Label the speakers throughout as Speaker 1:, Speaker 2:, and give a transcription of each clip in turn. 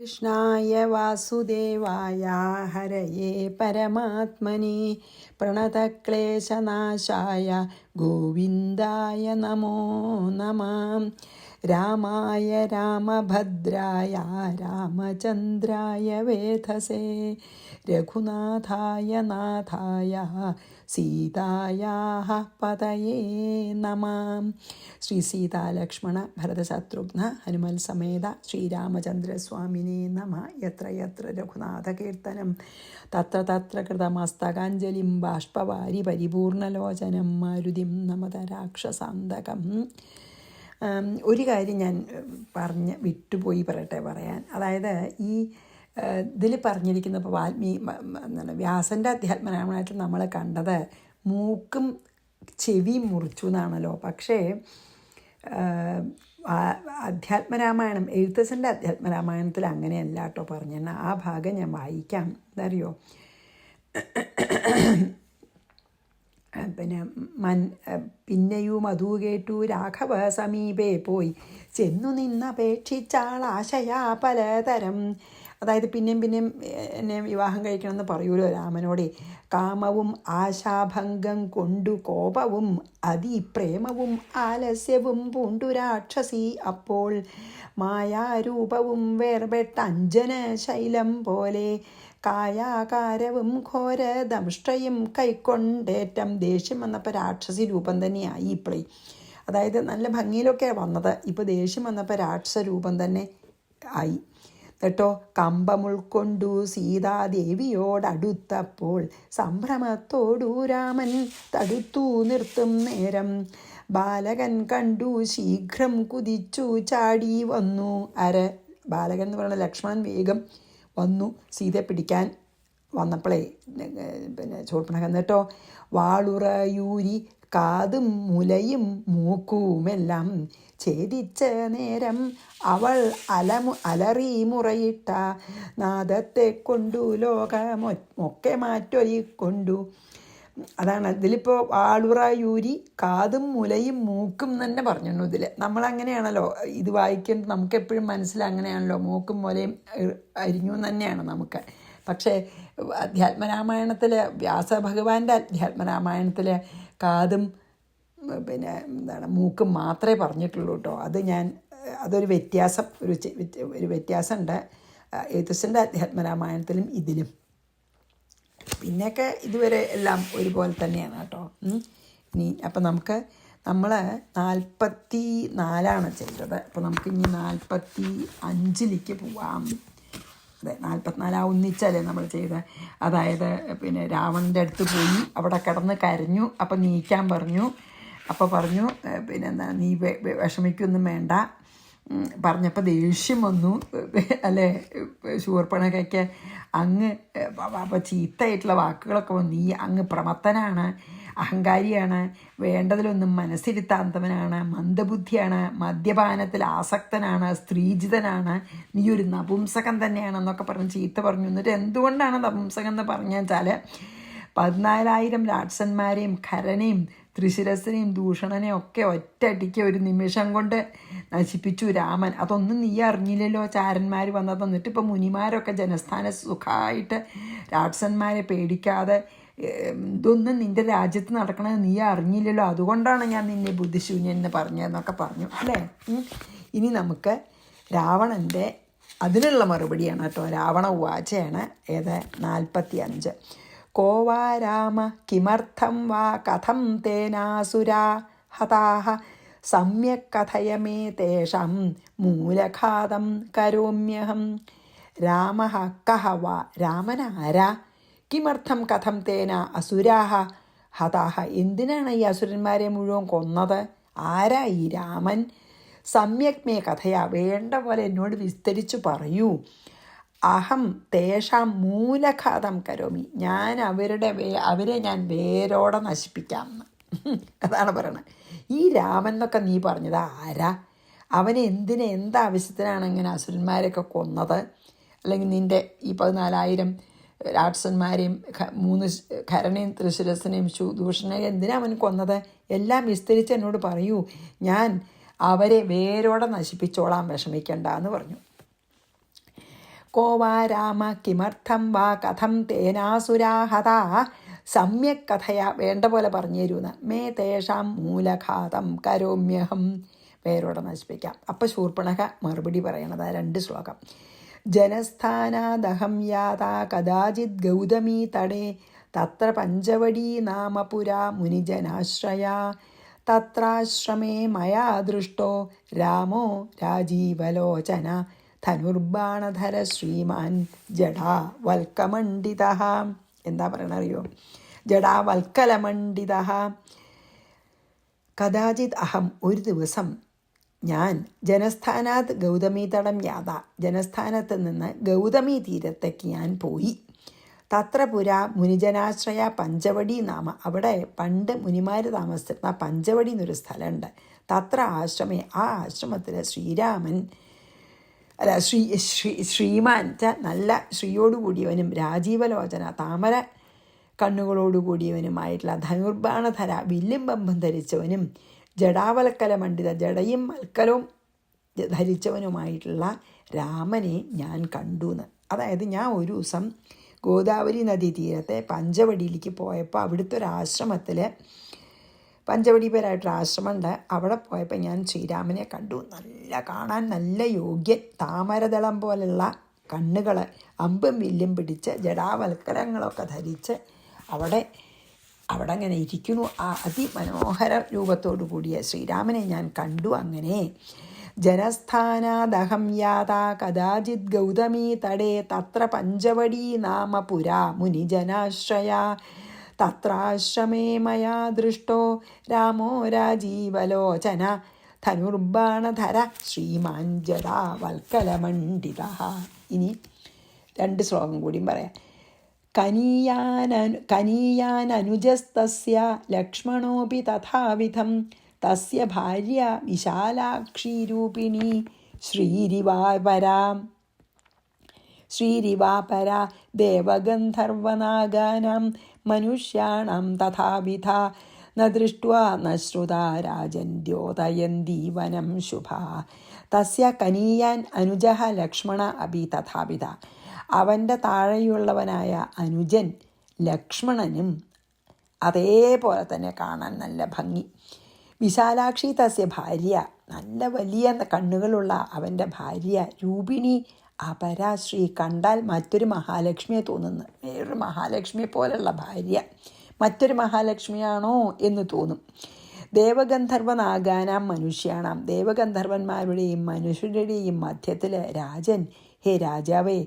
Speaker 1: कृष्णाय वासुदेवाय हरये परमात्मने प्रणतक्लेशनाशाय गोविन्दाय नमो नमः। रामाय रामभद्राय रामचन्द्राय वेधसे रघुनाथाय नाथाय सीतायाः पतये नमः। श्री सीतालक्ष्मण भरतशत्रुघ्न हनुमल समेत श्रीरामचन्द्रस्वामिने नमः। यत्र यत्र रघुनाथकीर्तनं तत्र तत्र कृतमस्तकाञ्जलिं बाष्पवारि परिपूर्णलोचनं मारुतिं नमत രാക്ഷസാന്തകം. ഒരു കാര്യം ഞാൻ പറഞ്ഞ് വിട്ടുപോയി പറയാൻ. അതായത് ഈ ഇതിൽ പറഞ്ഞിരിക്കുന്ന ഇപ്പോൾ എന്താണ് വ്യാസൻ്റെ അധ്യാത്മരാമായണത്തിൽ നമ്മൾ കണ്ടത് മൂക്കും ചെവി മുറിച്ചു എന്നാണല്ലോ. പക്ഷേ അധ്യാത്മരാമായണം എഴുത്തച്ഛൻ്റെ അധ്യാത്മരാമായണത്തിൽ അങ്ങനെയല്ല കേട്ടോ പറഞ്ഞെന്നാൽ ആ ഭാഗം ഞാൻ വായിക്കാം. എന്താ അറിയോ, പിന്നെയും അതു കേട്ടു രാഘവ സമീപേ പോയി ചെന്നു നിന്നപേക്ഷിച്ചാൾ ആശയാ പലതരം. അതായത് പിന്നെയും എന്നെ വിവാഹം കഴിക്കണമെന്ന് പറയൂലോ രാമനോടെ. കാമവും ആശാഭംഗം കൊണ്ടു കോപവും അതിപ്രേമവും ആലസ്യവും പൂണ്ടു രാക്ഷസി അപ്പോൾ മായാരൂപവും വേർപെട്ട അഞ്ജന ശൈലം പോലെ കായാകാരവും ഘോര ദംഷ്ടയും കൈക്കൊണ്ടേറ്റം ദേഷ്യം വന്നപ്പോൾ രാക്ഷസി രൂപം തന്നെയായി ഇപ്പോഴേ. അതായത് നല്ല ഭംഗിയിലൊക്കെ വന്നത്, ഇപ്പോൾ ദേഷ്യം വന്നപ്പോൾ രാക്ഷസ രൂപം തന്നെ ആയി കേട്ടോ. കമ്പം ഉൾക്കൊണ്ടു സീതാദേവിയോടടുത്തപ്പോൾ സംഭ്രമത്തോടു രാമൻ തടുത്തു നിർത്തും നേരം ബാലകൻ കണ്ടു ശീഘ്രം കുതിച്ചു ചാടി വന്നു. ബാലകൻ എന്ന് പറയുന്ന ലക്ഷ്മണൻ വേഗം വന്നു സീതയെ പിടിക്കാൻ വന്നപ്പോഴേ ശൂർപ്പണഖ കേട്ടോ വാളുറയൂരി കാതും മുലയും മൂക്കുമെല്ലാം ഛേദിച്ച നേരം അവൾ അലറി മുറയിട്ട നാദത്തെ കൊണ്ടു ലോകമൊക്കെ മാറ്റൊലിക്കൊണ്ടു. അതാണ് ഇതിലിപ്പോൾ വാളുറയൂരി കാതും മുലയും മൂക്കും തന്നെ പറഞ്ഞു. ഇതിൽ നമ്മളങ്ങനെയാണല്ലോ ഇത് വായിക്കേണ്ടത്, നമുക്കെപ്പോഴും മനസ്സിൽ അങ്ങനെയാണല്ലോ, മൂക്കും മുലയും അരിഞ്ഞു തന്നെയാണ് നമുക്ക്. പക്ഷേ അധ്യാത്മരാമായണത്തിൽ വ്യാസഭഗവാന്റെ അധ്യാത്മരാമായണത്തിൽ കാതും മൂക്കും മാത്രമേ പറഞ്ഞിട്ടുള്ളൂ കേട്ടോ. അതൊരു വ്യത്യാസം, ഒരു വ്യത്യാസമുണ്ട് എഴുത്തച്ഛൻ്റെ അധ്യാത്മരാമായണത്തിലും ഇതിലും. പിന്നെയൊക്കെ ഇതുവരെ എല്ലാം ഒരുപോലെ തന്നെയാണ് കേട്ടോ. ഇനി അപ്പം നമ്മൾ 44 ചെയ്തത്. അപ്പോൾ നമുക്ക് ഇനി 45 പോവാം. അതെ, 44 ഒന്നിച്ചല്ലേ നമ്മൾ ചെയ്തത്. അതായത് രാവണൻ്റെ അടുത്ത് പോയി അവിടെ കിടന്ന് കരഞ്ഞു. അപ്പം നീക്കാൻ പറഞ്ഞു. അപ്പോൾ പറഞ്ഞു നീ വിഷമിക്കൊന്നും വേണ്ട പറഞ്ഞപ്പോൾ ദേഷ്യം വന്നു അല്ലേ ശൂർപ്പണഖയ്ക്ക്. അങ്ങ് അപ്പോൾ ചീത്തയായിട്ടുള്ള വാക്കുകളൊക്കെ വന്നു. നീ അങ്ങ് പ്രമത്തനാണ്, അഹങ്കാരിയാണ്, വേണ്ടതിലൊന്നും മനസ്സിരുത്താത്തവനാണ്, മന്ദബുദ്ധിയാണ്, മദ്യപാനത്തിൽ ആസക്തനാണ്, സ്ത്രീജിതനാണ്, നീ ഒരു നപുംസകൻ തന്നെയാണെന്നൊക്കെ പറഞ്ഞ് ചീത്ത പറഞ്ഞു. എന്നിട്ട് എന്തുകൊണ്ടാണ് നപുംസകൻ എന്ന് പറഞ്ഞാൽ 14,000 രാക്ഷസന്മാരെയും ഖരനെയും ത്രിശിരസിനെയും ദൂഷണനെയും ഒക്കെ ഒറ്റയടിക്ക് ഒരു നിമിഷം കൊണ്ട് നശിപ്പിച്ചു രാമൻ. അതൊന്നും നീ അറിഞ്ഞില്ലല്ലോ ചാരന്മാർ വന്നത്. എന്നിട്ട് ഇപ്പോൾ മുനിമാരൊക്കെ ജനസ്ഥാന സുഖമായിട്ട് രാക്ഷസന്മാരെ പേടിക്കാതെ ഇതൊന്നും നിൻ്റെ രാജ്യത്ത് നടക്കണത് നീ അറിഞ്ഞില്ലല്ലോ, അതുകൊണ്ടാണ് ഞാൻ നിന്നെ ബുദ്ധിശൂന്യൻ എന്ന് പറഞ്ഞതെന്നൊക്കെ പറഞ്ഞു അല്ലേ. ഇനി നമുക്ക് രാവണൻ്റെ അതിനുള്ള മറുപടിയാണ് കേട്ടോ. രാവണ ഉവാചയാണ്. ഏത് 45. കോവാ രാമ കിമർത്ഥം വാ കഥം തേനാസുരാ ഹതാഹ സമ്യക് കഥയ മേ തേഷാം മൂലഘാതം കരോമ്യഹം. രാമ കഹ വാ, രാമനാരാ, കിമർത്ഥം കഥം തേന അസുരാഹ ഹതാഹ, എന്തിനാണ് ഈ അസുരന്മാരെ മുഴുവൻ കൊന്നത്, ആരാ ഈ രാമൻ. സമ്യക് മേ കഥയാ, വേണ്ട പോലെ എന്നോട് വിസ്തരിച്ചു പറയൂ. അഹം തേഷാം മൂലഘാതം കരോമി, ഞാൻ അവരെ ഞാൻ വേരോടെ നശിപ്പിക്കാമെന്ന്. അതാണ് പറയണത്. ഈ രാമൻ എന്നൊക്കെ നീ പറഞ്ഞത് ആരാ, അവനെ എന്താവശ്യത്തിനാണ് ഇങ്ങനെ അസുരന്മാരെയൊക്കെ കൊന്നത്, അല്ലെങ്കിൽ നിൻ്റെ ഈ 14,000 രാക്ഷസന്മാരെയും 3 ഖരനെയും ത്രിശിരസിനെയും ദൂഷണനെയും എന്തിനാ അവൻ കൊന്നത്, എല്ലാം വിസ്തരിച്ച് എന്നോട് പറയൂ, ഞാൻ അവരെ വേരോടെ നശിപ്പിച്ചോളാം, വിഷമിക്കണ്ട എന്ന് പറഞ്ഞു. കോ വാ രാമ കിമർത്ഥം വാ കഥം തേനാസുരാ ഹതാ സമ്യക് കഥയ വേണ്ട പോലെ പറഞ്ഞു തരുമെന്ന് മേ തേഷാം മൂലഘാതം കരോമ്യഹം പേരോടെ നശിപ്പിക്കാം. അപ്പം ശൂർപ്പണഖ മറുപടി പറയണത് 2 ശ്ലോകം. ജനസ്ഥാനാദഹം യാതാ കദാചിത് ഗൗതമീ തടേ തത്ര പഞ്ചവടീ നാമ പുരാ മുനിജനാശ്രയാ തത്രാശ്രമേ മയാ ദൃഷ്ടോ രാമോ രാജീവലോചന ധനുർബാണധര ശ്രീമാൻ ജഡാ വൽക്കമണ്ഡിത. എന്താ പറയണറിയോ? ജഡാ വൽക്കലമണ്ഡിത. കദാചിത് അഹം ഒരു ദിവസം ഞാൻ ജനസ്ഥാനാത് ഗൗതമീ തടം യാത ജനസ്ഥാനത്ത് നിന്ന് ഗൗതമീ തീരത്തേക്ക് ഞാൻ പോയി. തത്ര പുര മുനിജനാശ്രയ പഞ്ചവടി നാമ അവിടെ പണ്ട് മുനിമാർ താമസിച്ചിരുന്ന പഞ്ചവടി എന്നൊരു സ്ഥലമുണ്ട്. തത്ര ആശ്രമേ ആ ആശ്രമത്തിൽ ശ്രീരാമൻ അല്ല ശ്രീമാൻ നല്ല ശ്രീയോടുകൂടിയവനും രാജീവലോചന താമര കണ്ണുകളോടുകൂടിയവനുമായിട്ടുള്ള ധനുർബാണധര വില്ലും ബമ്പം ധരിച്ചവനും ജഡാവൽക്കല മണ്ഡിത ജടയും മൽക്കലവും ധരിച്ചവനുമായിട്ടുള്ള രാമനെ ഞാൻ കണ്ടുവെന്ന്. അതായത് ഞാൻ ഒരു ദിവസം ഗോദാവരി നദീ തീരത്തെ പഞ്ചവടിയിലേക്ക് പോയപ്പോൾ അവിടുത്തെ ഒരു ആശ്രമത്തിൽ പഞ്ചവടി പേരായിട്ടൊരു ആശ്രമമുണ്ട്. അവിടെ പോയപ്പോൾ ഞാൻ ശ്രീരാമനെ കണ്ടു. കാണാൻ നല്ല യോഗ്യൻ, താമരദളം പോലുള്ള കണ്ണുകൾ, അമ്പും വില്ലും പിടിച്ച് ജഡാവൽക്കലങ്ങളൊക്കെ ധരിച്ച് അവിടെ അങ്ങനെ ഇരിക്കുന്നു. ആ അതിമനോഹര രൂപത്തോടു കൂടിയ ശ്രീരാമനെ ഞാൻ കണ്ടു. അങ്ങനെ ജനസ്ഥാനാദഹം യാതാ കദാചിത് ഗൗതമീ തടേ തത്ര പഞ്ചവടീ നാമ പുരാ മുനിജനാശ്രയാ തത്രാശ്രമേ മയാ ദൃഷ്ടോ രാമോ രാജീവലോചന ധനുർബാണധര ശ്രീമാൻ ജഡാ വൽക്കലമണ്ഡിത. ഇനി 2 ശ്ലോകം കൂടിയും പറയാം. കനീയാനനുജസ്തസ്യ ലക്ഷ്മണോപി തഥാവിധം തസ്യ ഭാര്യ വിശാലാക്ഷീരൂപിണി ശ്രീരിവാപരാ ദേവഗന്ധർവനാഗാനാം മനുഷ്യാണാം തഥാവിധ ന ദൃഷ്ട്വാ ന ശ്രുതാ രാജൻ ദ്യോതയന്തി വനം ശുഭാ തസ്യ കനീയാൻ അനുജഃ ലക്ഷ്മണ അഭി തഥാവിധ. അവൻ്റെ താഴെയുള്ളവനായ അനുജൻ ലക്ഷ്മണനും അതേപോലെ തന്നെ കാണാൻ നല്ല ഭംഗി. വിശാലാക്ഷി തസ്യ ഭാര്യ നല്ല വലിയ കണ്ണുകളുള്ള അവൻ്റെ ഭാര്യ രൂപിണി അപരാശ്രീ കണ്ടാൽ മറ്റൊരു മഹാലക്ഷ്മിയെ തോന്നുന്നു. വേറൊരു മഹാലക്ഷ്മിയെ പോലുള്ള ഭാര്യ മറ്റൊരു മഹാലക്ഷ്മിയാണോ എന്ന് തോന്നും. ദേവഗന്ധർവനാഗാനാം മനുഷ്യാണാം ദേവഗന്ധർവന്മാരുടെയും മനുഷ്യരുടെയും മധ്യത്തിൽ രാജൻ ഹേ രാജാവേ,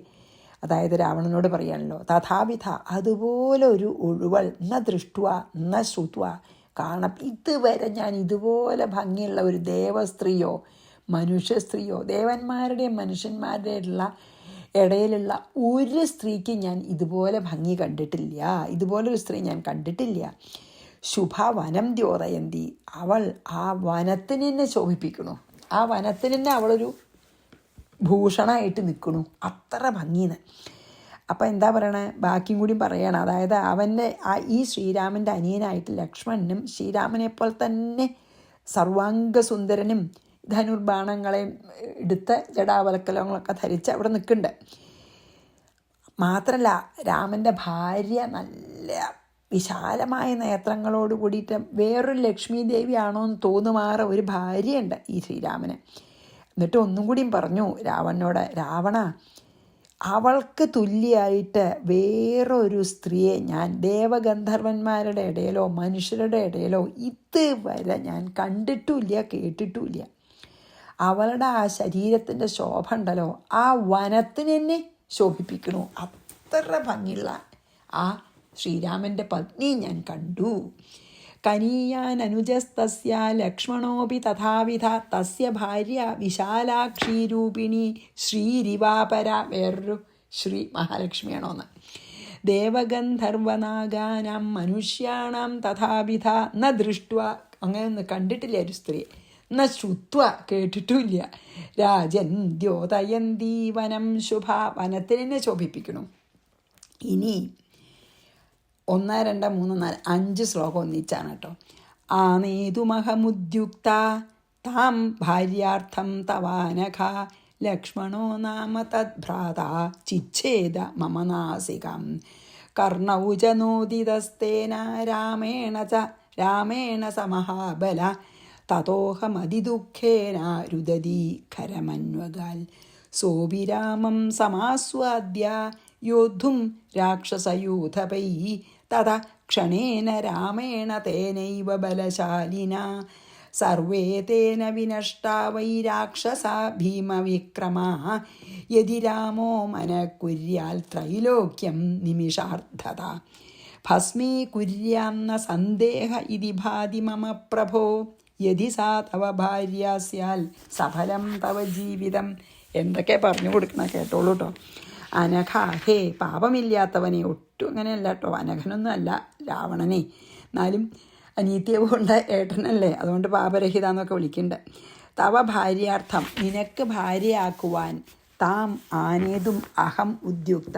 Speaker 1: അതായത് രാവണനോട് പറയാണല്ലോ, തഥാവിധ അതുപോലെ ഒരു ഒഴുവൾ ന ദൃഷ്ടുവ ന ശ്രുത്വ ഇതുവരെ ഞാൻ ഇതുപോലെ ഭംഗിയുള്ള ഒരു ദേവസ്ത്രീയോ മനുഷ്യസ്ത്രീയോ ദേവന്മാരുടെയും മനുഷ്യന്മാരുടെയുള്ള ഇടയിലുള്ള ഒരു സ്ത്രീക്ക് ഞാൻ ഇതുപോലെ ഭംഗി കണ്ടിട്ടില്ല, ഇതുപോലൊരു സ്ത്രീ ഞാൻ കണ്ടിട്ടില്ല. ശുഭ വനം ദ്യോതയന്തി അവൾ ആ വനത്തിന് തന്നെ ശോഭിപ്പിക്കണു, ആ വനത്തിന് തന്നെ അവളൊരു ഭൂഷണമായിട്ട് നിൽക്കണു, അത്ര ഭംഗിന്ന്. അപ്പം എന്താ പറയണേ, ബാക്കിയും കൂടി പറയണം. അതായത് അവൻ്റെ ഈ ശ്രീരാമൻ്റെ അനിയനായിട്ട് ലക്ഷ്മണനും ശ്രീരാമനെപ്പോലെ തന്നെ സർവാംഗസുന്ദരനും ധനുർബാണങ്ങളെ എടുത്ത് ജടാവൽക്കലങ്ങളൊക്കെ ധരിച്ച് അവിടെ നിൽക്കുന്നുണ്ട്. മാത്രമല്ല രാമൻ്റെ ഭാര്യ നല്ല വിശാലമായ നേത്രങ്ങളോട് കൂടിയിട്ട് വേറൊരു ലക്ഷ്മി ദേവിയാണോ എന്ന് തോന്നുമാറ് ഒരു ഭാര്യയുണ്ട് ഈ ശ്രീരാമന്. എന്നിട്ട് ഒന്നും കൂടിയും പറഞ്ഞു രാവണനോട്, രാവണ അവൾക്ക് തുല്യമായിട്ട് വേറൊരു സ്ത്രീയെ ഞാൻ ദേവഗന്ധർവന്മാരുടെ ഇടയിലോ മനുഷ്യരുടെ ഇടയിലോ ഇതുവരെ ഞാൻ കണ്ടിട്ടുമില്ല കേട്ടിട്ടുമില്ല. അവളുടെ ആ ശരീരത്തിൻ്റെ ശോഭ ഉണ്ടല്ലോ ആ വനത്തിന് തന്നെ ശോഭിപ്പിക്കണു. അത്ര ഭംഗിയുള്ള ആ ശ്രീരാമൻ്റെ പത്നി ഞാൻ കണ്ടു. കനീയാൻ അനുജസ്തസ്യ ലക്ഷ്മണോപി തഥാവിധ തസ്യ ഭാര്യ വിശാലാക്ഷീരൂപിണി ശ്രീരിവാപര വേറൊരു ശ്രീ മഹാലക്ഷ്മിയാണോന്ന്. ദേവഗന്ധർവനാഗാനാം മനുഷ്യാണാം തഥാവിധ ന ദൃഷ്ട്വ അങ്ങനെയൊന്നും കണ്ടിട്ടില്ല ഒരു സ്ത്രീ, ന ശ്രുത്വ കേട്ടിട്ടുമില്ല. രാജൻ ദ്യോതയന്തി വനം ശുഭ വനത്തിനെ ശോഭിപ്പിക്കണം. ഇനി 1, 2, 3, 4, 5 ശ്ലോകം ഒന്നിച്ചാണ് കേട്ടോ. ആനേതുമഹമുദ്യുക്ത താം ഭാര്യാർത്ഥം തവാനഘ ലക്ഷ്മണോ നാമ തദ്ഭ്രാതാ ചിച്ഛേദ മമ നാസികം കർണൗ ച നോദിതസ്തേന രാമേണ സ മഹാബല തതോഹമതിദുഃഖേന രുദതി ഖരമന്വഗാൽ സോപി രാമം സമാസ്വാദ്യ യോദ്ധും രാക്ഷസയൂഥപൈഃ തത ക്ഷണേന രാമേണ തേനൈവ ബലശാലിന സർവേ തേന വിനഷ്ടാ വൈ രാക്ഷസാ ഭീമവിക്രമാഃ യദി രാമോ മനഃകുര്യാൽ ത്രൈലോക്യം നിമിഷാർദ്ധത ഭസ്മീകുര്യാന്ന സന്ദേഹ ഇതി ഭാതി മമ പ്രഭോ യദി സാ തവ ഭാര്യ സ്യാൽ സഫലം തവ ജീവിതം. എന്തൊക്കെ പറഞ്ഞു കൊടുക്കണം കേട്ടോളൂ കേട്ടോ. അനഘ, ഹേ പാപമില്ലാത്തവനെ, ഒട്ടും അങ്ങനെയല്ല കേട്ടോ, അനഘനൊന്നും അല്ല രാവണനെ, എന്നാലും അനീതിയെ കൊണ്ട ഏട്ടനല്ലേ, അതുകൊണ്ട് പാപരഹിത എന്നൊക്കെ വിളിക്കുന്നുണ്ട്. തവ ഭാര്യാർത്ഥം, നിനക്ക് ഭാര്യയാക്കുവാൻ, താം ആനേതും അഹം ഉദ്യുക്ത,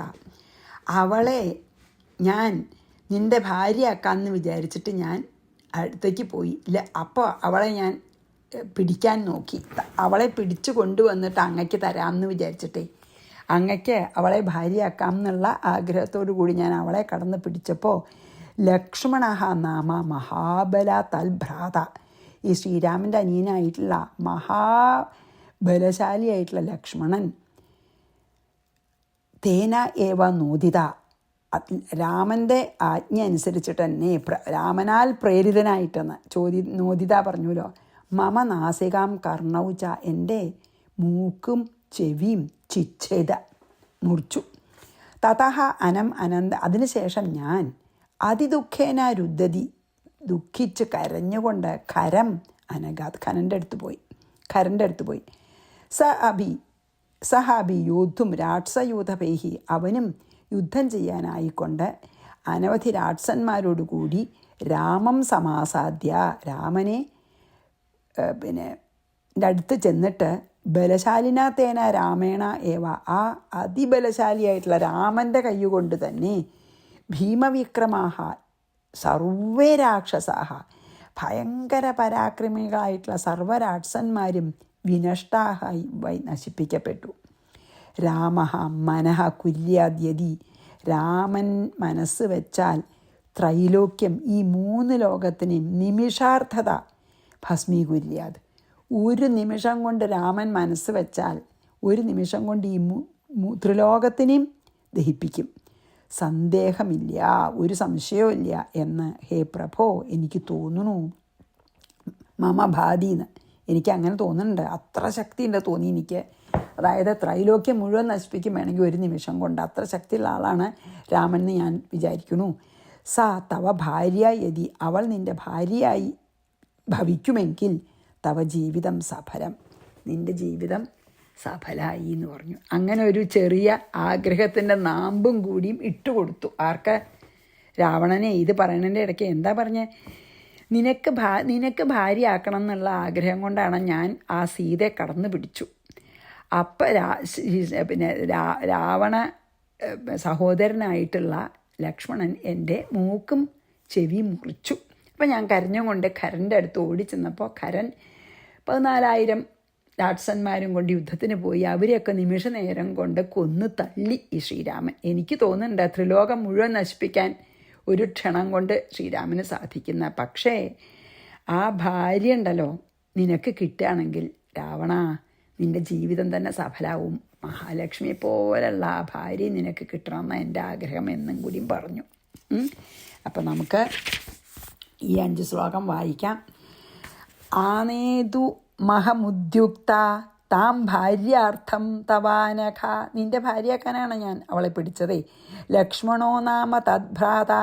Speaker 1: അവളെ ഞാൻ നിൻ്റെ ഭാര്യയാക്കാമെന്ന് വിചാരിച്ചിട്ട് ഞാൻ അടുത്തേക്ക് പോയി. ഇല്ല, അപ്പോൾ അവളെ ഞാൻ പിടിക്കാൻ നോക്കി. അവളെ പിടിച്ചു കൊണ്ടുവന്നിട്ട് അങ്ങയ്ക്ക് തരാമെന്ന് വിചാരിച്ചിട്ടേ, അങ്ങയ്ക്ക് അവളെ ഭാര്യയാക്കാം എന്നുള്ള ആഗ്രഹത്തോടു കൂടി ഞാൻ അവളെ കടന്ന് പിടിച്ചപ്പോൾ ലക്ഷ്മണ നാമ മഹാബല തൽഭ്രാത, ഈ ശ്രീരാമൻ്റെ അനിയനായിട്ടുള്ള മഹാബലശാലിയായിട്ടുള്ള ലക്ഷ്മണൻ തേന ഏവ നോദിത, രാമൻ്റെ ആജ്ഞ അനുസരിച്ചിട്ട് തന്നെ, രാമനാൽ പ്രേരിതനായിട്ടെന്ന് നോദിത പറഞ്ഞല്ലോ. മമ നാസികാം കർണൗച, എൻ്റെ മൂക്കും ചെവിയും ചിച്ഛേദ, മുറിച്ചു. തതഹ അനന്ത, അതിനുശേഷം ഞാൻ അതിദുഃഖേന രുദ്ധതി, ദുഃഖിച്ച് കരഞ്ഞുകൊണ്ട് ഖരം അനഗാത്, ഖരൻ്റെ അടുത്ത് പോയി. സഹ അഭി യോദ്ധും രാക്ഷസയൂഥപൈഹി, അവനും യുദ്ധം ചെയ്യാനായിക്കൊണ്ട് അനവധി രാക്ഷസന്മാരോടുകൂടി രാമം സമാസാദ്യ, രാമനെ അടുത്ത് ചെന്നിട്ട് ബലശാലിനാത്തേന രാമേണ ഏവ, ആ അതിബലശാലിയായിട്ടുള്ള രാമൻ്റെ കൈകൊണ്ട് തന്നെ ഭീമവിക്രമാഹ സർവേ രാക്ഷസാഹ, ഭയങ്കര പരാക്രമികളായിട്ടുള്ള സർവരാക്ഷസന്മാരും വിനഷ്ടാഹ വൈ, നശിപ്പിക്കപ്പെട്ടു. രാമ മനഃ കുര്യാദ്യതി, രാമൻ മനസ്സ് വെച്ചാൽ ത്രൈലോക്യം, ഈ 3 ലോകത്തിനെയും നിമിഷാർദ്ധത ഭസ്മീകുര്യാത്, ഒരു നിമിഷം കൊണ്ട് രാമൻ മനസ്സ് വെച്ചാൽ ഒരു നിമിഷം കൊണ്ട് ഈ ത്രിലോകത്തിനെയും ദഹിപ്പിക്കും. സന്ദേഹമില്ല, ഒരു സംശയവുമില്ല എന്ന് ഹേ പ്രഭോ എനിക്ക് തോന്നുന്നു. മമ ഭാതിന്ന്, എനിക്ക് അങ്ങനെ തോന്നുന്നുണ്ട്, അത്ര ശക്തിയുണ്ട് തോന്നി എനിക്ക്. അതായത് ത്രൈലോക്യം മുഴുവൻ നശിപ്പിക്കും വേണമെങ്കിൽ ഒരു നിമിഷം കൊണ്ട്, അത്ര ശക്തിയുള്ള ആളാണ് രാമൻ എന്ന് ഞാൻ വിചാരിക്കുന്നു. സാ തവ ഭാര്യ യതി, അവൾ നിൻ്റെ ഭാര്യയായി ഭവിക്കുമെങ്കിൽ തവ ജീവിതം സഫലം, നിൻ്റെ ജീവിതം സഫലമായി എന്ന് പറഞ്ഞു. അങ്ങനെ ഒരു ചെറിയ ആഗ്രഹത്തിൻ്റെ നാമ്പും കൂടിയും ഇട്ടുകൊടുത്തു. ആർക്ക്? രാവണനെ. ഇത് പറയണതിൻ്റെ ഇടയ്ക്ക് എന്താ പറഞ്ഞേ, നിനക്ക് ഭാര്യയാക്കണം എന്നുള്ള ആഗ്രഹം കൊണ്ടാണ് ഞാൻ ആ സീതയെ കടന്നു പിടിച്ചു. അപ്പം രാവണ സഹോദരനായിട്ടുള്ള ലക്ഷ്മണൻ എൻ്റെ മൂക്കും ചെവിയും മുറിച്ചു. അപ്പം ഞാൻ കരഞ്ഞുകൊണ്ട് ഖരൻ്റെ അടുത്ത് ഓടിച്ചെന്നപ്പോൾ ഖരൻ 14,000 രാക്ഷസന്മാരും കൊണ്ട് യുദ്ധത്തിന് പോയി. അവരെയൊക്കെ നിമിഷ നേരം കൊണ്ട് കൊന്നു തള്ളി ഈ ശ്രീരാമൻ. എനിക്ക് തോന്നുന്നുണ്ട് ത്രിലോകം മുഴുവൻ നശിപ്പിക്കാൻ ഒരു ക്ഷണം കൊണ്ട് ശ്രീരാമന് സാധിക്കുന്ന. പക്ഷേ ആ ഭാര്യ ഉണ്ടല്ലോ, നിനക്ക് കിട്ടുകയാണെങ്കിൽ രാവണ, നിൻ്റെ ജീവിതം തന്നെ സഫലാവും. മഹാലക്ഷ്മിയെ പോലുള്ള ആ ഭാര്യ നിനക്ക് കിട്ടണമെന്ന് എൻ്റെ ആഗ്രഹം എന്നും കൂടിയും പറഞ്ഞു. അപ്പം നമുക്ക് ഈ 5 ശ്ലോകം വായിക്കാം. ആനേതു മഹമുദ്യുക്ത താം ഭാര്യാർത്ഥം തവാനഖ, നിൻ്റെ ഭാര്യയാക്കാനാണ് ഞാൻ അവളെ പിടിച്ചതേ. ലക്ഷ്മണോ നാമ തദ്ഭ്രാത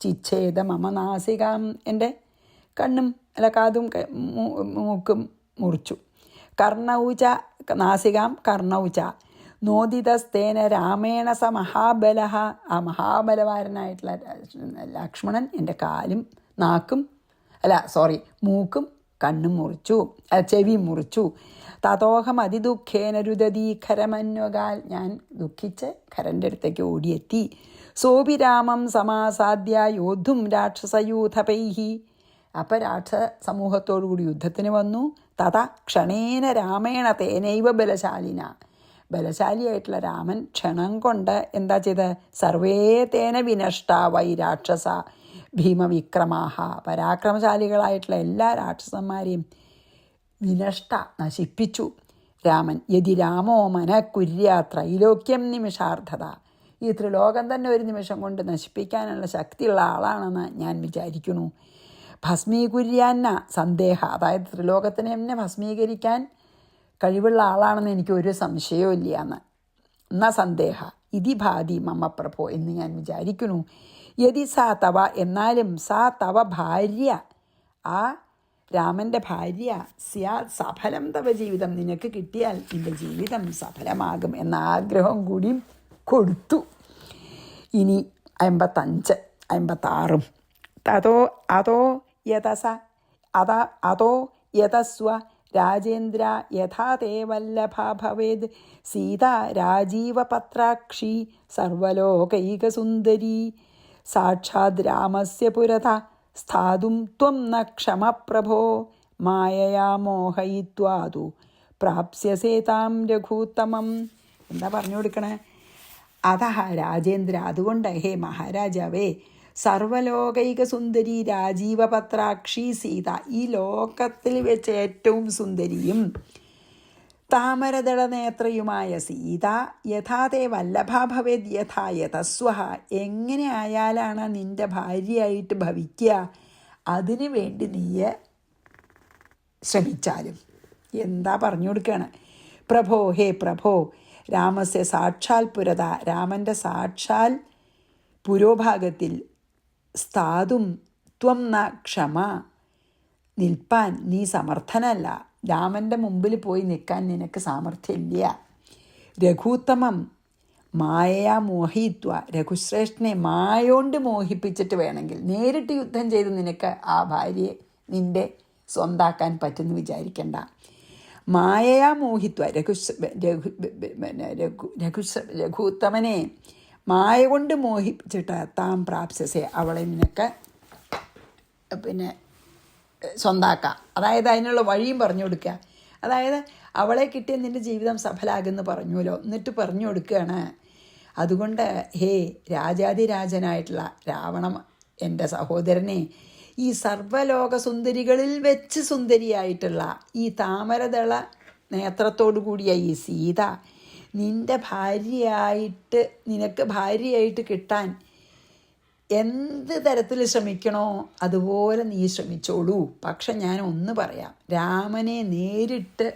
Speaker 1: ചിച്ഛേദ മമ നാസികാം, എൻ്റെ കണ്ണും അല്ല കാതും മൂക്കും മുറിച്ചു. കർണൗച നാസികാം കർണൗച നോദിതസ്തേന രാമേണ സ മഹാബല, ആ മഹാബലവാരനായിട്ടുള്ള ലക്ഷ്മണൻ എൻ്റെ കാലും നാക്കും മൂക്കും കണ്ണും മുറിച്ചു, ചെവിയും മുറിച്ചു. തതോഹം അതിദുഃഖേന രുദതി ഖരമന്വകാൽ, ഞാൻ ദുഃഖിച്ച് ഖരൻ്റെ അടുത്തേക്ക് ഓടിയെത്തി. സോപി രാമം സമാസാദ്യ യോദ്ധും രാക്ഷസയൂഥപൈഹി, അപ്പം രാക്ഷസ സമൂഹത്തോടുകൂടി യുദ്ധത്തിന് വന്നു. തഥ ക്ഷണേന രാമേണ തേനൈവ ബലശാലിന, ബലശാലിയായിട്ടുള്ള രാമൻ ക്ഷണം കൊണ്ട് എന്താ ചെയ്ത് സർവേ തേന വിനഷ്ട വൈ രാക്ഷസ ഭീമവിക്രമാഹ, പരാക്രമശാലികളായിട്ടുള്ള എല്ലാ രാക്ഷസന്മാരെയും വിനഷ്ട നശിപ്പിച്ചു രാമൻ. യതി രാമോ മനഃകുര്യ ത്രൈലോക്യം നിമിഷാർദ്ധത, ഈ ത്രിലോകം തന്നെ ഒരു നിമിഷം കൊണ്ട് നശിപ്പിക്കാനുള്ള ശക്തിയുള്ള ആളാണെന്ന് ഞാൻ വിചാരിക്കുന്നു. ഭസ്മീകുര്യാന്ന സന്ദേഹ, അതായത് ത്രിലോകത്തിനെ തന്നെ ഭസ്മീകരിക്കാൻ കഴിവുള്ള ആളാണെന്ന് എനിക്ക് ഒരു സംശയവും ഇല്ല എന്ന്. ന സന്ദേഹ ഇതി ഭാതി മമ പ്രഭോ, എന്ന് ഞാൻ വിചാരിക്കുന്നു. യതി സാ തവ, എന്നാലും സാ തവ ഭാര്യ, ആ രാമൻ്റെ ഭാര്യ സ്യാ സഫലം തവ ജീവിതം, നിനക്ക് കിട്ടിയാൽ നിൻ്റെ ജീവിതം സഫലമാകും എന്ന ആഗ്രഹം കൂടി കൊടുത്തു. ഇനി 55, 56. അതോ യതസ്വ രാജേന്ദ്ര യഥാ തേ വല്ലഭാ ഭവേദ് സീതാ രാജീവപത്രാക്ഷി സർവലോകൈകസുന്ദരീ സാക്ഷാത് രാമസ്യ പുരത സ്ഥാതും ത്വം ന ക്ഷമപ്രഭോ മായയാ മോഹയിത്വാതു പ്രാപ്സ്യസേതാം രഘൂത്തമം. എന്താ പറഞ്ഞു കൊടുക്കണേ? അതഹ രാജേന്ദ്ര, അതുകൊണ്ട് ഹേ മഹാരാജാവേ, സർവലോകൈക സുന്ദരി രാജീവപത്രാക്ഷി സീത, ഈ ലോകത്തിൽ വെച്ച് ഏറ്റവും സുന്ദരിയും താമരദള നേത്രയുമായ സീത യഥാതേ വല്ലഭാ ഭവേദ് യഥാ യതസ്വഹ, എങ്ങനെ ആയാലാണ് നിൻ്റെ ഭാര്യയായിട്ട് ഭവിക്കുക, അതിനു വേണ്ടി നീ ശ്രമിച്ചാലും. എന്താ പറഞ്ഞു കൊടുക്കുകയാണ്? പ്രഭോ, ഹേ പ്രഭോ, രാമസ്യ സാക്ഷാൽ പുരത, രാമൻ്റെ സാക്ഷാൽ പുരോഭാഗത്തിൽ സ്ഥാതും ത്വം ന ക്ഷമ, നിൽപ്പാൻ നീ സമർത്ഥനല്ല. രാമൻ്റെ മുമ്പിൽ പോയി നിൽക്കാൻ നിനക്ക് സാമർഥ്യമില്ല. രഘൂത്തമം മായയാ മോഹിത്വ, രഘുശ്രേഷ്ഠനെ മായോണ്ട് മോഹിപ്പിച്ചിട്ട് വേണമെങ്കിൽ നേരിട്ട് യുദ്ധം ചെയ്ത് നിനക്ക് ആ ഭാര്യയെ നിൻ്റെ സ്വന്താക്കാൻ പറ്റുമെന്ന് വിചാരിക്കണ്ട. മായയാ മോഹിത്വ, രഘുത്തമനെ മായ കൊണ്ട് മോഹിപ്പിച്ചിട്ട് താം പ്രാപ്സ്യസെ, അവളെ നിനക്ക് സ്വന്താക്കാം. അതായത് അതിനുള്ള വഴിയും പറഞ്ഞു കൊടുക്കുക. അതായത് അവളെ കിട്ടിയ നിൻ്റെ ജീവിതം സഫലാകുമെന്ന് പറഞ്ഞുവല്ലോ, എന്നിട്ട് പറഞ്ഞു കൊടുക്കുകയാണ്. അതുകൊണ്ട് ഹേ രാജാതിരാജനായിട്ടുള്ള രാവണ എൻ്റെ സഹോദരനെ, ഈ സർവ്വലോക സുന്ദരികളിൽ വെച്ച് സുന്ദരിയായിട്ടുള്ള ഈ താമരദള നേത്രത്തോടു കൂടിയ ഈ സീത നിനക്ക് ഭാര്യയായിട്ട് കിട്ടാൻ എന്ത് തരത്തിൽ ശ്രമിക്കണോ അതുപോലെ നീ ശ്രമിച്ചോളൂ. പക്ഷെ ഞാൻ ഒന്ന് പറയാം, രാമനെ നേരിട്ട്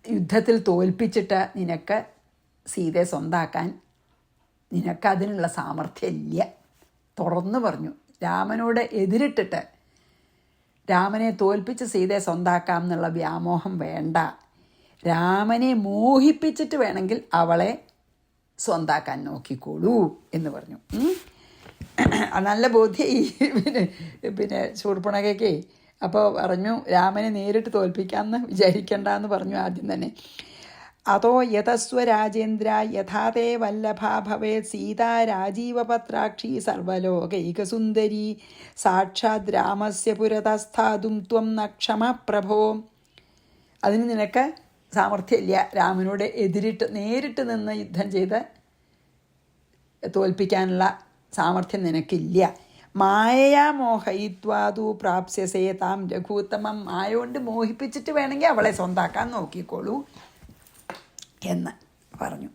Speaker 1: യുദ്ധത്തിൽ തോൽപ്പിച്ചിട്ട് നിനക്ക് സീതയെ സ്വന്താക്കാൻ നിനക്കതിനുള്ള സാമർഥ്യമില്ല. തുറന്നു പറഞ്ഞു. രാമനോട് എതിരിട്ടിട്ട് രാമനെ തോൽപ്പിച്ച് സീതയെ സ്വന്താക്കാം എന്നുള്ള വ്യാമോഹം വേണ്ട. രാമനെ മോഹിപ്പിച്ചിട്ട് വേണമെങ്കിൽ അവളെ സ്വന്താക്കാൻ നോക്കിക്കോളൂ എന്ന് പറഞ്ഞു. നല്ല ബോധ്യം പിന്നെ ശൂർപ്പണഖയ്ക്ക്. അപ്പോൾ പറഞ്ഞു രാമനെ നേരിട്ട് തോൽപ്പിക്കാമെന്ന് വിചാരിക്കണ്ടെന്ന് പറഞ്ഞു ആദ്യം തന്നെ. അതോ യതസ്വ രാജേന്ദ്ര യഥാതേ വല്ലഭാ ഭവേത് സീതാ രാജീവപത്രാക്ഷി സർവലോകൈകസുന്ദരി സാക്ഷാത് രാമസ്യ പുരതസ്ഥാതും ത്വം ന ക്ഷമ പ്രഭോ. അതിന് നിനക്ക് സാമർഥ്യമില്ല. രാമനോട് നേരിട്ട് നിന്ന് യുദ്ധം ചെയ്ത് തോൽപ്പിക്കാനുള്ള സാമർഥ്യം നിനക്കില്ല. മായയാ മോഹയിത്വാതു പ്രാപ്സ്യസേ താം രഘൂത്തമം, മായ കൊണ്ട് മോഹിപ്പിച്ചിട്ട് വേണമെങ്കിൽ അവളെ സ്വന്താക്കാൻ നോക്കിക്കോളൂ എന്ന് പറഞ്ഞു.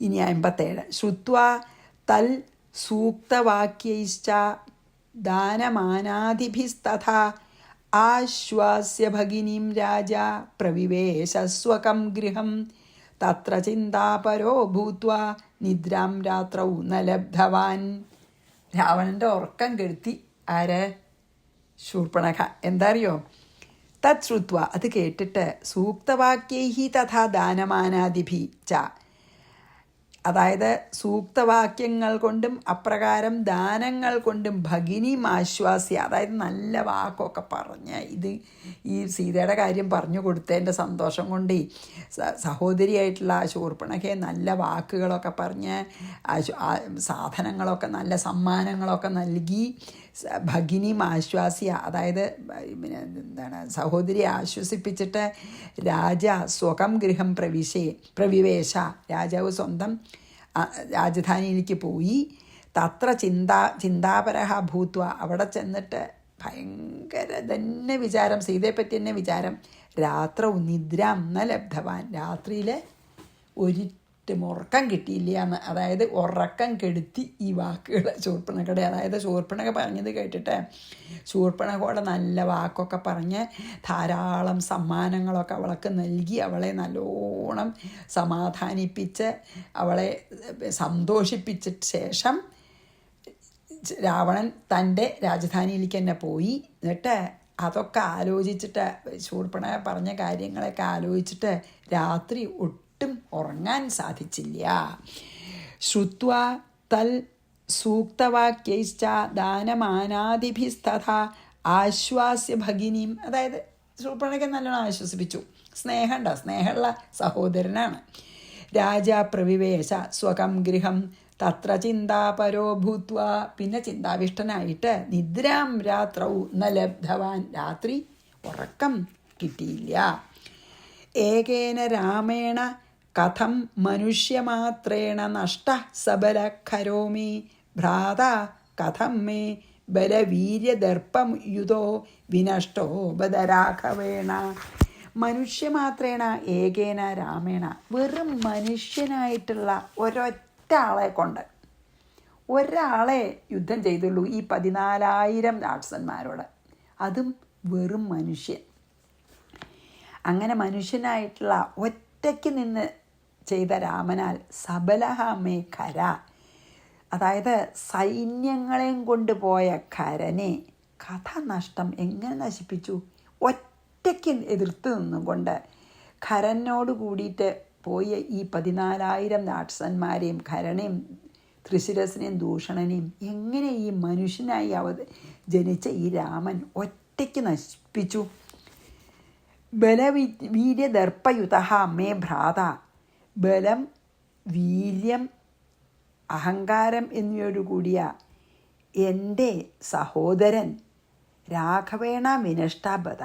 Speaker 1: ഇനി 57. ശ്രുത്വാ തൽ സൂക്തവാക്യൈശ്ച ദാനമാനാദിഭിസ്തഥാ ആശ്വാസ്യ ഭഗിനീം രാജാ പ്രവിവേശസ്വകം ഗൃഹം തത്ര ചിന്താപരോ ഭൂത്വാ നിദ്രാം രാത്രൗ ന ലബ്ധവാൻ. രാവണൻ്റെ ഉറക്കം കെടുത്തി ആര്? ശൂർപ്പണഖ. എന്താ അറിയോ? തത് ശ്രുത്വ, അത് കേട്ടിട്ട് സൂക്തവാക്യൈഹി തഥാ ദാനമാനാദിഭി ച, അതായത് സൂക്തവാക്യങ്ങൾ കൊണ്ടും അപ്രകാരം ദാനങ്ങൾ കൊണ്ടും ഭഗിനിയും ആശ്വാസ്യ, അതായത് നല്ല വാക്കൊക്കെ പറഞ്ഞ് ഈ സീതയുടെ കാര്യം പറഞ്ഞു കൊടുത്തതിൻ്റെ സന്തോഷം കൊണ്ട് സഹോദരിയായിട്ടുള്ള ശൂർപ്പണഖയെ നല്ല വാക്കുകളൊക്കെ പറഞ്ഞ് സാധനങ്ങളൊക്കെ നല്ല സമ്മാനങ്ങളൊക്കെ നൽകി ഭഗിനിയും ആശ്വാസിയ, അതായത് പിന്നെ എന്താണ് സഹോദരിയെ ആശ്വസിപ്പിച്ചിട്ട് രാജ സ്വകം ഗൃഹം പ്രവിവേശ, രാജാവ് സ്വന്തം രാജധാനിയിലേക്ക് പോയി. തത്ര ചിന്താപരഹ ഭൂത്വ, അവിടെ ചെന്നിട്ട് ഭയങ്കര തന്നെ വിചാരം, സീതയെപ്പറ്റി തന്നെ വിചാരം. രാത്രവും നിദ്രാം ന ലബ്ധവാൻ, രാത്രിയിൽ ഒരിറ്റും ഉറക്കം കിട്ടിയില്ല എന്ന്, അതായത് ഉറക്കം കെടുത്തി ഈ വാക്കുകൾ ശൂർപ്പണഖയുടെ. അതായത് ശൂർപ്പണഖ പറഞ്ഞത് കേട്ടിട്ട് ശൂർപ്പണഖയുടെ നല്ല വാക്കൊക്കെ പറഞ്ഞ് ധാരാളം സമ്മാനങ്ങളൊക്കെ അവൾക്ക് നൽകി അവളെ നല്ലോണം സമാധാനിപ്പിച്ച് അവളെ സന്തോഷിപ്പിച്ചിട്ട് ശേഷം രാവണൻ തൻ്റെ രാജധാനിയിലേക്ക് തന്നെ പോയി. എന്നിട്ട് അതൊക്കെ ആലോചിച്ചിട്ട് ശൂർപ്പണഖ പറഞ്ഞ കാര്യങ്ങളൊക്കെ ആലോചിച്ചിട്ട് രാത്രി ഒട്ടും ഉറങ്ങാൻ സാധിച്ചില്ല. ശ്രുത്വാ തൽ സൂക്തവാക്യൈശ്ച ദാനമാനാദിഭിസ്തഥാ ആശ്വാസ്യ ഭഗിനിയും, അതായത് ശൂർപ്പണഖ നല്ലോണം ആശ്വസിപ്പിച്ചു. സ്നേഹമുണ്ടോ, സ്നേഹമുള്ള സഹോദരനാണ്. രാജാ പ്രവിവേശ സ്വകം ഗൃഹം തത്ര ചിന്താപരോ ഭൂത്വ, പിന്നെ ചിന്താവിഷ്ടനായിട്ട് നിദ്രാം രാത്രൗ ന ലബ്ധവാൻ, രാത്രി ഉറക്കം കിട്ടിയില്ല. ഏകേന രാമേണ കഥം മനുഷ്യമാത്രേണ നഷ്ട സബല കരോമി ഭ്രാത കഥം മേ ബലവീര്യദർപ്പയുതോ വിനഷ്ടോ ബദരാഘവേണ. മനുഷ്യമാത്രേണ ഏകേന രാമേണ, വെറും മനുഷ്യനായിട്ടുള്ള ഒരൊറ്റ ആളെ കൊണ്ട്, ഒരാളെ യുദ്ധം ചെയ്തുള്ളൂ ഈ 14,000 രാക്ഷസന്മാരോട്, അതും വെറും മനുഷ്യൻ. അങ്ങനെ മനുഷ്യനായിട്ടുള്ള ഒറ്റയ്ക്ക് നിന്ന് ചെയ്ത രാമനാൽ സബലഹമേ ഖര, അതായത് സൈന്യങ്ങളെയും കൊണ്ടുപോയ ഖരനെ കഥ നഷ്ടം എങ്ങനെ നശിപ്പിച്ചു? ഒറ്റയ്ക്ക് എതിർത്ത് നിന്നുകൊണ്ട് ഖരനോട് കൂടിയിട്ട് പോയ ഈ 14,000 രാക്ഷസന്മാരെയും ഖരനെയും ത്രിശിരസിനെയും ദൂഷണനെയും എങ്ങനെ ഈ മനുഷ്യനായി ജനിച്ച ഈ രാമൻ ഒറ്റയ്ക്ക് നശിപ്പിച്ചു? ബലവീര്യദർപ്പയുത മേ ഭ്രാത, ബലം, വീര്യം, അഹങ്കാരം എന്നിവയോടുകൂടിയ എൻ്റെ സഹോദരൻ രാഘവേണ വിനഷ്ടാബദ,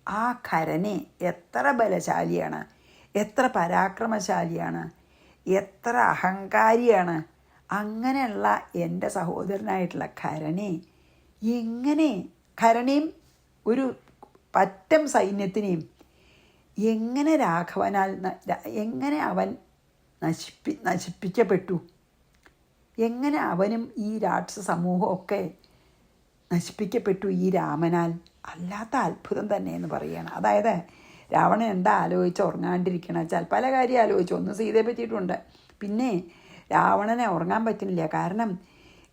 Speaker 1: ആ ഖരനെ എത്ര ബലശാലിയാണ്, എത്ര പരാക്രമശാലിയാണ്, എത്ര അഹങ്കാരിയാണ്. അങ്ങനെയുള്ള എൻ്റെ സഹോദരനായിട്ടുള്ള ഖരനെ എങ്ങനെ, ഖരനെയും ഒരു പറ്റം സൈന്യത്തിനെയും എങ്ങനെ രാഘവനാൽ എങ്ങനെ അവൻ നശിപ്പിക്കപ്പെട്ടു? എങ്ങനെ അവനും ഈ രാക്ഷസ സമൂഹമൊക്കെ നശിപ്പിക്കപ്പെട്ടു ഈ രാമനാൽ? അല്ലാത്ത അത്ഭുതം തന്നെ എന്ന് പറയുകയാണ്. അതായത് രാവണൻ എന്താ ആലോചിച്ച് ഉറങ്ങാണ്ടിരിക്കണം വെച്ചാൽ പല കാര്യം ആലോചിച്ചു. ഒന്ന് സീതയെ പറ്റിയിട്ടുണ്ട്, പിന്നെ രാവണനെ ഉറങ്ങാൻ പറ്റുന്നില്ല. കാരണം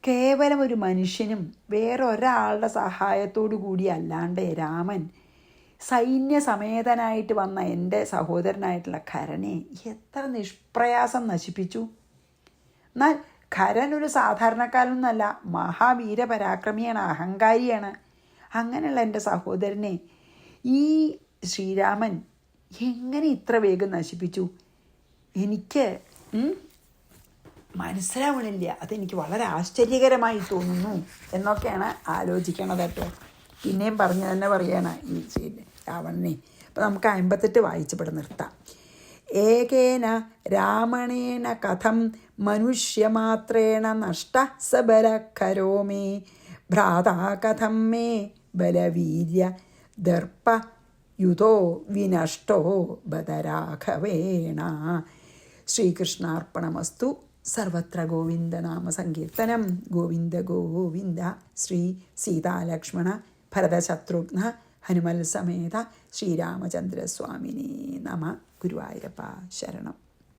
Speaker 1: കേവലം ഒരു മനുഷ്യനും വേറൊരാളുടെ സഹായത്തോടു കൂടി അല്ലാണ്ട് രാമൻ സൈന്യസമേതനായിട്ട് വന്ന എൻ്റെ സഹോദരനായിട്ടുള്ള ഖരനെ എത്ര നിഷ്പ്രയാസം നശിപ്പിച്ചു. എന്നാൽ ഖരൻ ഒരു സാധാരണക്കാരനൊന്നുമല്ല, മഹാവീരപരാക്രമിയാണ്, അഹങ്കാരിയാണ്. അങ്ങനെയുള്ള എൻ്റെ സഹോദരനെ ഈ ശ്രീരാമൻ എങ്ങനെ ഇത്ര വേഗം നശിപ്പിച്ചു? എനിക്ക് മനസ്സിലാവണില്ല. അതെനിക്ക് വളരെ ആശ്ചര്യകരമായി തോന്നുന്നു എന്നൊക്കെയാണ് ആലോചിക്കണത് കേട്ടോ. പിന്നെയും പറഞ്ഞു തന്നെ പറയാണ് ഈ രാവണനെ. അപ്പോൾ നമുക്ക് 58 വായിച്ചവിടെ നിർത്താം. ഏകേന രാമണേന കഥം മനുഷ്യമാത്രേണ നഷ്ട സബല കരോമേ ഭ്രാതാ കഥം മേ ബലവീര്യ ദർപ്പ യുതോ വിനഷ്ടോ ബദരാഘവേണ. ശ്രീകൃഷ്ണാർപ്പണമസ്തു. സർവത്ര ഗോവിന്ദനാമ സങ്കീർത്തനം. ഗോവിന്ദ ഗോവിന്ദ. ശ്രീ സീതാലക്ഷ്മണ ഭരതശത്രുഘ്ന ഹനുമൽ സമേത ശ്രീരാമചന്ദ്രസ്വാമിനി നമ. ഗുരുവായൂരപ്പ ശരണം.